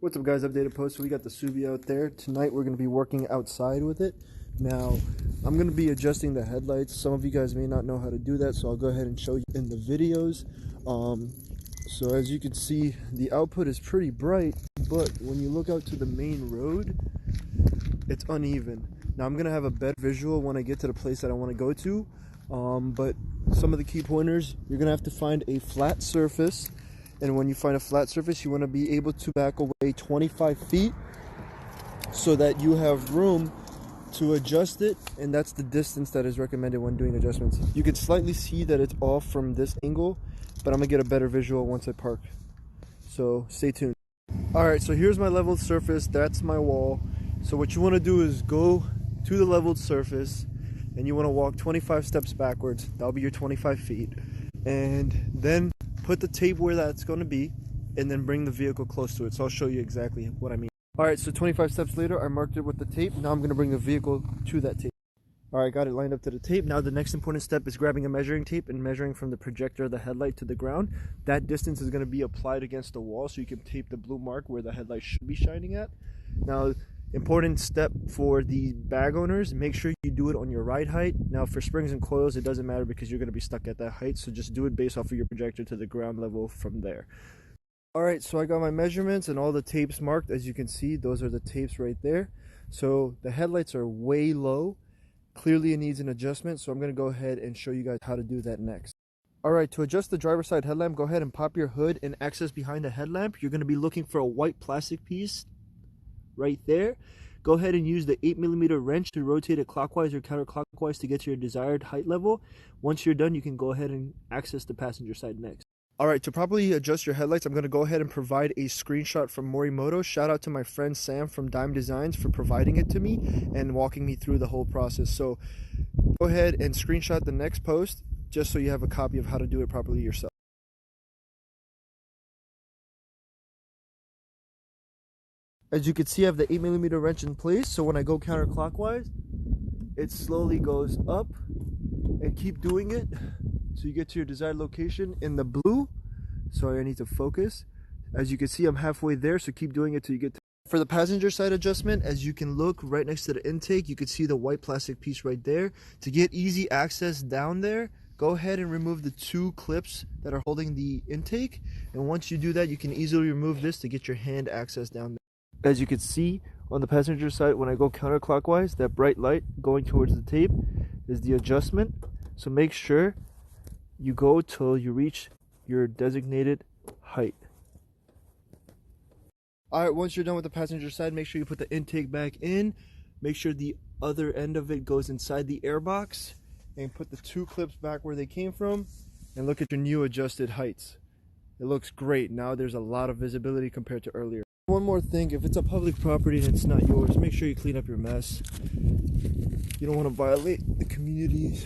What's up, guys? Updated post. So we got the Subi out there. Tonight we're going to be working outside with it. Now I'm going to be adjusting the headlights. Some of you guys may not know how to do that, so I'll go ahead and show you in the videos. So as you can see, the output is pretty bright, but when you look out to the main road, it's uneven. Now I'm going to have a better visual when I get to the place that I want to go to, but some of the key pointers: you're going to have to find a flat surface. And when you find a flat surface, you want to be able to back away 25 feet so that you have room to adjust it, and that's the distance that is recommended when doing adjustments. You can slightly see that it's off from this angle, but I'm gonna get a better visual once I park, so stay tuned. Alright, so here's my leveled surface. That's my wall. So what you want to do is go to the leveled surface and you want to walk 25 steps backwards. That'll be your 25 feet, and then put the tape where that's going to be, and then bring the vehicle close to it. So I'll show you exactly what I mean. Alright, so 25 steps later, I marked it with the tape. Now I'm going to bring the vehicle to that tape. Alright, got it lined up to the tape. Now the next important step is grabbing a measuring tape and measuring from the projector of the headlight to the ground. That distance is going to be applied against the wall, so you can tape the blue mark where the headlight should be shining at. Now, important step for the bag owners: make sure you do it on your ride height. Now for springs and coils, it doesn't matter because you're going to be stuck at that height, so just do it based off of your projector to the ground level from there. Alright, so I got my measurements and all the tapes marked. As you can see, those are the tapes right there. So the headlights are way low. Clearly it needs an adjustment, so I'm going to go ahead and show you guys how to do that next. Alright, to adjust the driver's side headlamp, go ahead and pop your hood and access behind the headlamp. You're going to be looking for a white plastic piece right there. Go ahead and use the 8mm wrench to rotate it clockwise or counterclockwise to get to your desired height level. Once you're done, you can go ahead and access the passenger side next. Alright, to properly adjust your headlights, I'm going to go ahead and provide a screenshot from Morimoto. Shout out to my friend Sam from Dime Designs for providing it to me and walking me through the whole process. So go ahead and screenshot the next post just so you have a copy of how to do it properly yourself. As you can see, I have the 8mm wrench in place, so when I go counterclockwise, it slowly goes up, and keep doing it so you get to your desired location in the blue. Sorry, I need to focus. As you can see, I'm halfway there, so keep doing it till you get to. For the passenger side adjustment, as you can look right next to the intake, you can see the white plastic piece right there. To get easy access down there, go ahead and remove the two clips that are holding the intake, and once you do that, you can easily remove this to get your hand access down there. As you can see on the passenger side, when I go counterclockwise, that bright light going towards the tape is the adjustment. So make sure you go till you reach your designated height. Alright, once you're done with the passenger side, make sure you put the intake back in. Make sure the other end of it goes inside the airbox, and put the two clips back where they came from, and look at your new adjusted heights. It looks great. Now there's a lot of visibility compared to earlier. One more thing, if it's a public property and it's not yours, make sure you clean up your mess. You don't want to violate the community's